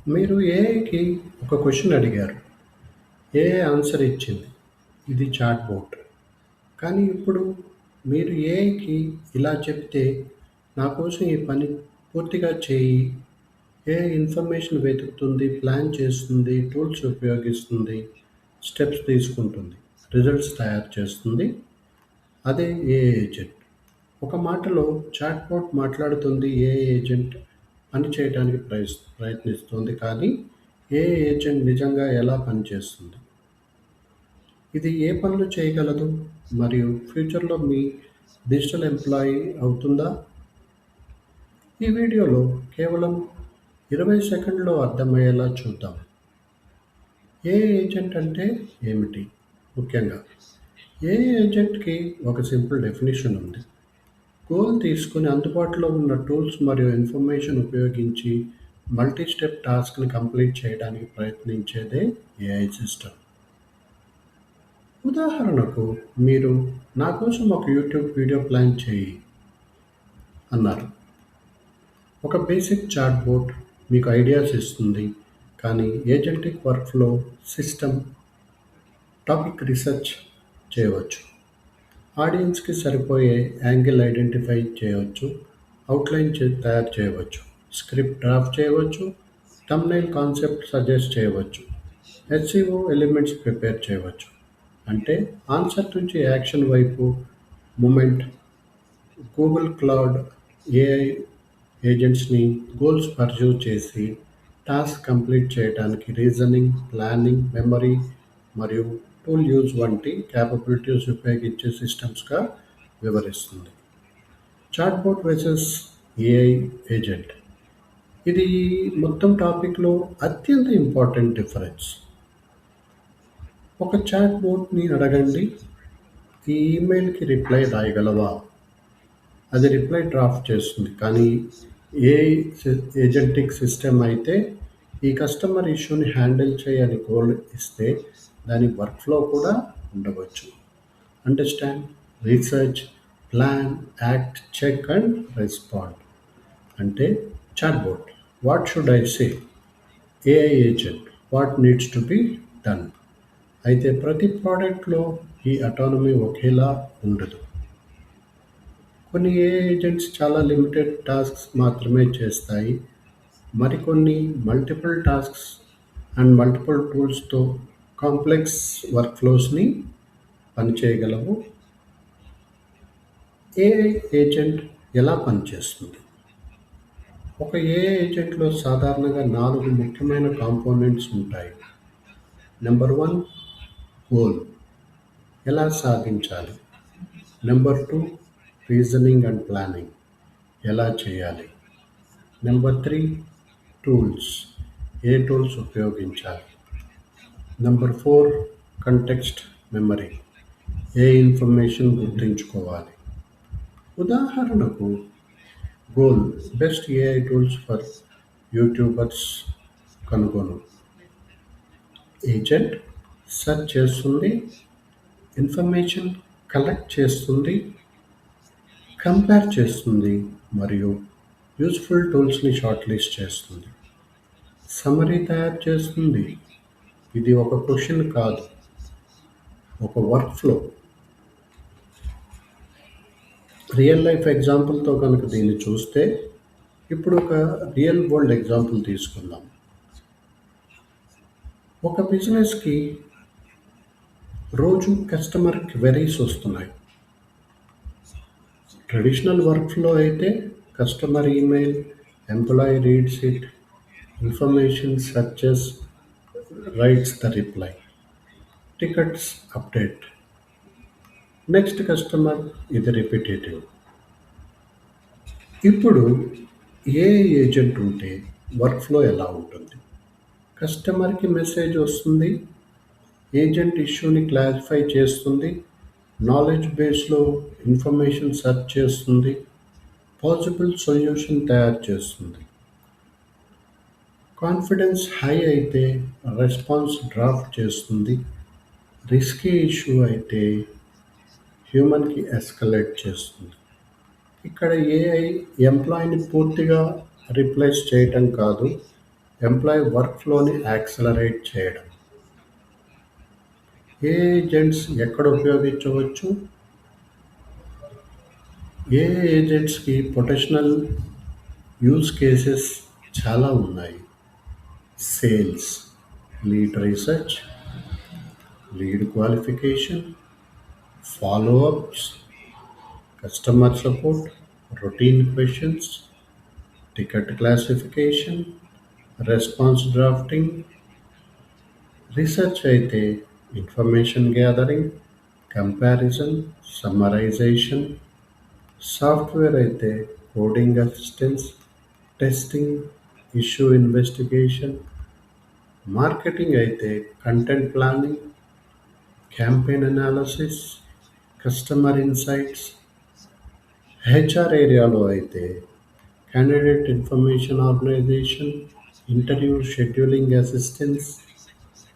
మీరు ఏఐకి ఒక క్వెషన్ అడిగారు. ఏఐ ఆన్సర్ ఇచ్చింది. ఇది చాట్‌బోట్. కానీ ఇప్పుడు మీరు ఏఐకి ఇలా చెప్తే, "నా కోసం ఈ పని పూర్తిగా చెయ్యి." ఏఐ ఇన్ఫర్మేషన్ వెతుకుతుంది, ప్లాన్ చేస్తుంది, టూల్స్ ఉపయోగిస్తుంది, స్టెప్స్ తీసుకుంటుంది, రిజల్ట్స్ తయారు చేస్తుంది. అదే ఏఐ ఏజెంట్. ఒక మాటలో చాట్‌బోట్ మాట్లాడుతుంది, ఏఐ ఏజెంట్ పని చేయడానికి ప్రయత్నిస్తుంది. కానీ ఏఐ ఏజెంట్ నిజంగా ఎలా పనిచేస్తుంది? ఇది ఏ పనులు చేయగలదు? మరియు ఫ్యూచర్‌లో మీ డిజిటల్ ఎంప్లాయీ అవుతుందా? ఈ వీడియోలో కేవలం 20 సెకండ్‌లో అర్థమయ్యేలా చూద్దాం. ఏఐ ఏజెంట్ అంటే ఏమిటి? ముఖ్యంగా ఏఐ ఏజెంట్‌కి ఒక సింపుల్ డెఫినిషన్ ఉంది. గోల్ తీసుకొని అందుబాటులో ఉన్న టూల్స్ మరియు ఇన్ఫర్మేషన్ ఉపయోగించి మల్టీ స్టెప్ టాస్క్‌ని కంప్లీట్ చేయడానికి ప్రయత్నించేదే ఏఐ సిస్టమ్. ఉదాహరణకు, మీరు "నా కోసం ఒక యూట్యూబ్ వీడియో ప్లాన్ చేయి" అన్నారు. ఒక బేసిక్ చాట్‌బోట్ మీకు ఐడియాస్ ఇస్తుంది, కానీ agentic workflow system topic research చేయవచ్చు, ఆడియన్స్‌కి సరిపోయే యాంగిల్ ఐడెంటిఫై చేయవచ్చు, అవుట్‌లైన్ తయారు చేయవచ్చు, స్క్రిప్ట్ డ్రాఫ్ట్ చేయవచ్చు, థంబ్‌నెయిల్ కాన్సెప్ట్ సజెస్ట్ చేయవచ్చు, ఎస్‌ఈఓ ఎలిమెంట్స్ ప్రిపేర్ చేయవచ్చు. అంటే ఆన్సర్ నుంచి యాక్షన్ వైపు మూవ్‌మెంట్. గూగుల్ క్లౌడ్ ఏఐ ఏజెంట్స్‌ని గోల్స్ పర్స్యూ చేసి టాస్క్ కంప్లీట్ చేయడానికి రీజనింగ్, ప్లానింగ్, మెమరీ మరియు టూల్ యూజ్ వంటి క్యాపబిలిటీస్ ఉపయోగించే సిస్టమ్స్‌గా వివరిస్తుంది. Chatbot versus AI agent. ఇది ఈ మొత్తం టాపిక్‌లో అత్యంత ఇంపార్టెంట్ డిఫరెన్స్. ఒక చాట్‌బోట్‌ని అడగండి, "ఈ ఈమెయిల్‌కి రిప్లై రాయగలవా?" అది రిప్లై డ్రాఫ్ట్ చేస్తుంది. కానీ ఏఐ ఏజెంటిక్ సిస్టమ్ అయితే, "ఈ కస్టమర్ ఇష్యూని హ్యాండిల్ చెయ్యి" అని గోల్ ఇస్తే దాని వర్క్‌ఫ్లో కూడా ఉండవచ్చు. Understand, research, plan, act, check and respond. అంటే chatbot "what should I say?" AI agent "what needs to be done." అయితే ప్రతి ప్రోడక్ట్‌లో ఈ అటానమీ ఒకేలా ఉండదు. కొన్ని ఏఐ ఏజెంట్స్ చాలా లిమిటెడ్ టాస్క్స్ మాత్రమే చేస్తాయి. మరికొన్ని మల్టిపుల్ టాస్క్స్ అండ్ మల్టిపుల్ టూల్స్‌తో కాంప్లెక్స్ వర్క్‌ఫ్లోస్‌ని పనిచేయగలవు. ఏఐ ఏజెంట్ ఎలా పనిచేస్తుంది? ఒక ఏఐ ఏజెంట్‌లో సాధారణంగా 4 ముఖ్యమైన కాంపోనెంట్స్ ఉంటాయి. Number 1 goal. ఎలా సాధించాలి? Number 2 reasoning and planning. ఎలా చేయాలి? Number 3 tools. ఏ టూల్స్ ఉపయోగించాలి? Number 4 context memory. ఏ ఇన్ఫర్మేషన్ గుర్తుంచుకోవాలి? ఉదాహరణకు, goal best AI tools for YouTubers కనుగొను. ఏజెంట్ సెర్చ్ చేస్తుంది, ఇన్ఫర్మేషన్ కలెక్ట్ చేస్తుంది, కంపేర్ చేస్తుంది మరియు యూజ్ఫుల్ టూల్స్‌ని షార్ట్ లిస్ట్ చేస్తుంది. సమ్మరీ తయారు చేస్తుంది. ఇది ఒక క్వెషన్ కాదు, ఒక వర్క్‌ఫ్లో. రియల్ లైఫ్ ఎగ్జాంపుల్‌తో కనుక దీన్ని చూస్తే, ఇప్పుడు ఒక రియల్ వరల్డ్ ఎగ్జాంపుల్ తీసుకుందాం. ఒక బిజినెస్‌కి రోజు కస్టమర్ క్వెరీస్ వస్తున్నాయి. ట్రెడిషనల్ వర్క్‌ఫ్లో అయితే customer email, employee reads it, information searches, writes the reply, tickets update, next customer. ఇది రిపిటేటివ్. ఇప్పుడు ఏఐ ఏజెంట్ ఉంటే వర్క్‌ఫ్లో ఎలా ఉంటుంది? కస్టమర్‌కి మెసేజ్ వస్తుంది, ఏజెంట్ ఇష్యూని క్లారిఫై చేస్తుంది, నాలెడ్జ్ బేస్‌లో ఇన్ఫర్మేషన్ సెర్చ్ చేస్తుంది, పాసిబుల్ సొల్యూషన్ తయారు చేస్తుంది. కాన్ఫిడెన్స్ హై అయితే రెస్పాన్స్ డ్రాఫ్ట్ చేస్తుంది, రిస్కీ ఇష్యూ అయితే హ్యూమన్‌కి ఎస్కలేట్ చేస్తుంది. ఇక్కడ ఏఐ ఎంప్లాయీని పూర్తిగా రీప్లేస్ చేయటం కాదు, ఎంప్లాయీ వర్క్ ఫ్లోని యాక్సలరేట్ చేయడం. ఏఐ ఏజెంట్స్ ఎక్కడ ఉపయోగించవచ్చు? ఏఐ ఏజెంట్స్కి పొటెన్షియల్ యూజ్ కేసెస్ చాలా ఉన్నాయి. Sales, lead research, lead qualification, follow-ups, customer support, routine questions, ticket classification, response drafting. Research అయితే information gathering, comparison, summarisation. Software అయితే coding assistance, testing, issue investigation. Marketing అయితే content planning, campaign analysis, customer insights. HR ఏరియాలో అయితే candidate information organisation, interview scheduling assistance,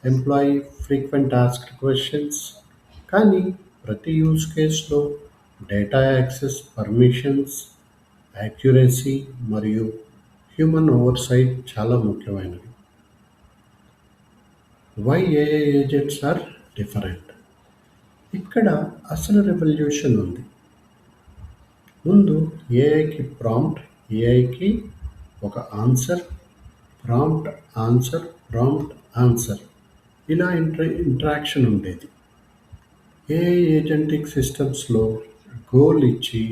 employee frequent asked questions. కానీ ప్రతి use కేస్లో data access, permissions, accuracy మరియు human oversight చాలా ముఖ్యమైనవి. Why AI agents are different? ఇక్కడ అసలు రెవల్యూషన్ ఉంది. ముందు ఏఐకి ప్రాంప్ట్, ఏఐకి ఒక answer, prompt answer, prompt answer, ఇలా ఇంటరాక్షన్ ఉండేది. ఏఐ ఏజెంటిక్ సిస్టమ్స్లో గోల్ ఇచ్చి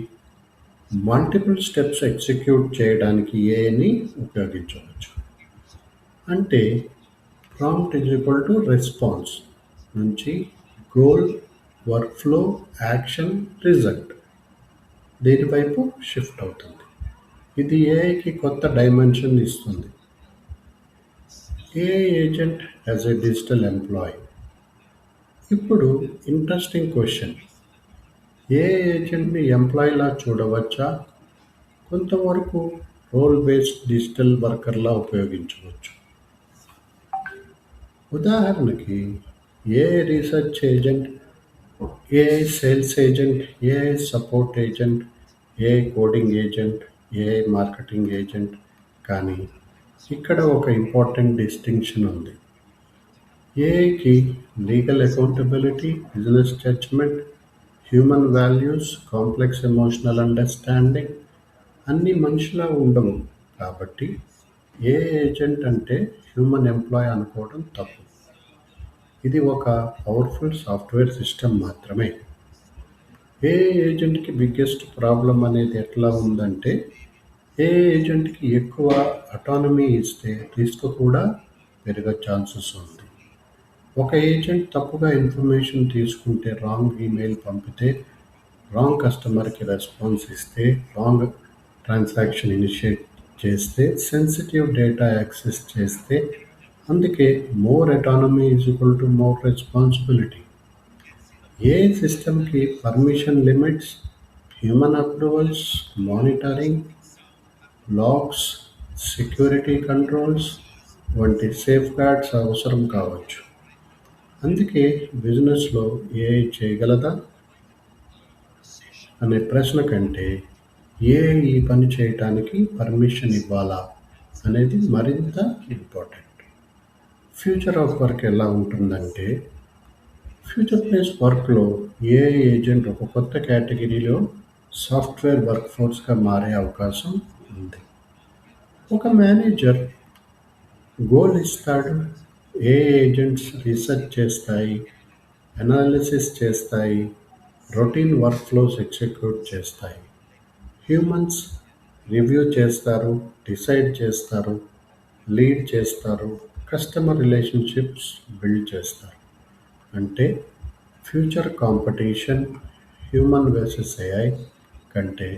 మల్టిపుల్ స్టెప్స్ ఎగ్జిక్యూట్ చేయడానికి ఏఐని ఉపయోగించవచ్చు. అంటే prompt is equal to response నుంచి గోల్, వర్క్ఫ్లో, యాక్షన్, రిజల్ట్ దీని వైపు షిఫ్ట్ అవుతుంది. ఇది ఏఐకి కొత్త డైమెన్షన్ ఇస్తుంది. AI agent as a digital employee. ఇప్పుడు ఇంట్రెస్టింగ్ క్వశ్చన్. ఏఐ ఏజెంట్ని ఎంప్లాయీలా చూడవచ్చా? కొంతవరకు రోల్ బేస్డ్ డిజిటల్ వర్కర్లా ఉపయోగించవచ్చు. ఉదాహరణకి AI research agent, AI sales agent, AI support agent, AI coding agent, AI marketing agent. కానీ ఇక్కడ ఒక ఇంపార్టెంట్ డిస్టింక్షన్ ఉంది. ఏఐకి legal accountability, business judgement, human values, complex emotional understanding అన్నీ మనిషిలా ఉండవు. కాబట్టి ఏఐ ఏజెంట్ అంటే హ్యూమన్ ఎంప్లాయ్ అనుకోవడం తప్పు. ఇది ఒక పవర్ఫుల్ సాఫ్ట్వేర్ సిస్టమ్ మాత్రమే. ఏఐ ఏజెంట్కి బిగ్గెస్ట్ ప్రాబ్లం అనేది ఎట్లా ఉందంటే, ఏఐ ఏజెంట్కి ఎక్కువ అటానమీ ఇస్తే రిస్క్ కూడా పెరిగే ఛాన్సెస్ ఉంది. ఒక ఏజెంట్ తప్పుగా ఇన్ఫర్మేషన్ తీసుకుంటే, రాంగ్ ఈమెయిల్ పంపితే, రాంగ్ కస్టమర్కి రెస్పాన్స్ ఇస్తే, రాంగ్ ట్రాన్సాక్షన్ ఇనిషియేట్ చేస్తే, సెన్సిటివ్ డేటా యాక్సెస్ చేస్తే. అందుకే more autonomy is equal to more responsibility. ఏ సిస్టమ్కి permission limits, human approvals, monitoring, logs, security controls వంటి సేఫ్ గార్డ్స్ అవసరం కావచ్చు. అందుకే బిజినెస్లో ఏఐ చేయగలదా అనే ప్రశ్న కంటే, ఏఐ ఈ పని చేయటానికి పర్మిషన్ ఇవ్వాలా అనేది మరింత ఇంపార్టెంట్. ఫ్యూచర్ ఆఫ్ వర్క్ ఎలా ఉంటుందంటే, ఫ్యూచర్ ప్లేస్ వర్క్లో ఏఐ ఏజెంట్ ఒక కొత్త కేటగిరీలో సాఫ్ట్వేర్ వర్క్ ఫోర్స్గా మారే అవకాశం ఉంది. ఒక మేనేజర్ గోల్ ఇస్తాడు, ఏఐ ఏజెంట్స్ రీసెర్చ్ చేస్తాయి, అనాలిసిస్ చేస్తాయి, రొటీన్ వర్క్ ఫ్లోస్ ఎగ్జిక్యూట్ చేస్తాయి. హ్యూమన్స్ రివ్యూ చేస్తారు, డిసైడ్ చేస్తారు, లీడ్ చేస్తారు, కస్టమర్ రిలేషన్షిప్స్ బిల్డ్ చేస్తారు. అంటే future competition human versus AI కంటే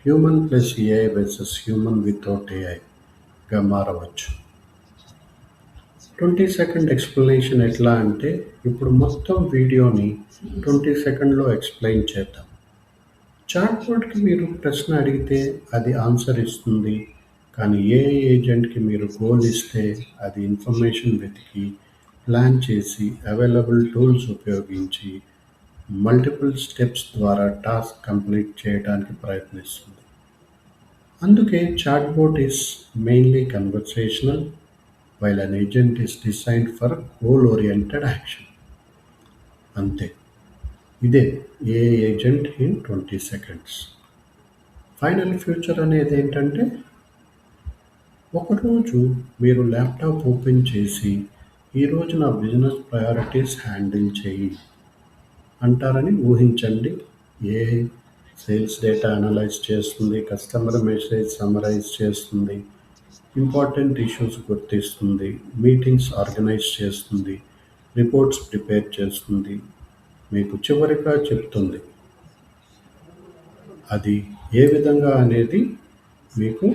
human plus AI versus human without ఏఐగా మారవచ్చు. 20 సెకండ్ ఎక్స్ప్లెనేషన్ ఎట్లా అంటే, ఇప్పుడు మొత్తం వీడియోని 20 సెకండ్లో ఎక్స్ప్లెయిన్ చేద్దాం. చాట్‌బోట్‌కి మీరు ప్రశ్న అడిగితే అది ఆన్సర్ ఇస్తుంది. కానీ ఏఐ ఏజెంట్‌కి మీరు గోల్ ఇస్తే అది ఇన్ఫర్మేషన్ వెతికి, ప్లాన్ చేసి, అవైలబుల్ టూల్స్ ఉపయోగించి, మల్టిపుల్ స్టెప్స్ ద్వారా టాస్క్ కంప్లీట్ చేయడానికి ప్రయత్నిస్తుంది. అందుకే chatbot is mainly conversational, while an agent is designed for goal-oriented action. అంతే. ఇదే AI agent in 20 seconds. Final future అనేది ఏంటంటే, ఒకరోజు మీరు ల్యాప్టాప్ ఓపెన్ చేసి ఈరోజు నా బిజినెస్ ప్రయారిటీస్ హ్యాండిల్ చేయి అంటారని ఊహించండి. ఏఐ సేల్స్ డేటా అనలైజ్ చేస్తుంది, కస్టమర్ మెసేజ్ సమ్మరైజ్ చేస్తుంది, ఇంపార్టెంట్ ఇష్యూస్ గుర్తిస్తుంది, మీటింగ్స్ ఆర్గనైజ్ చేస్తుంది, రిపోర్ట్స్ ప్రిపేర్ చేస్తుంది, మీకు చివరిగా చెప్తుంది అది ఏ విధంగా అనేది. మీకు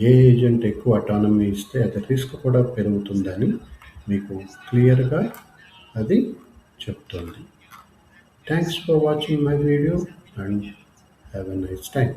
ఏ ఏజెంట్ ఎక్కువ అటానమీ ఇస్తే అది రిస్క్ కూడా పెరుగుతుందని మీకు క్లియర్గా అది చెప్తుంది. Thanks for watching my video and have a nice time.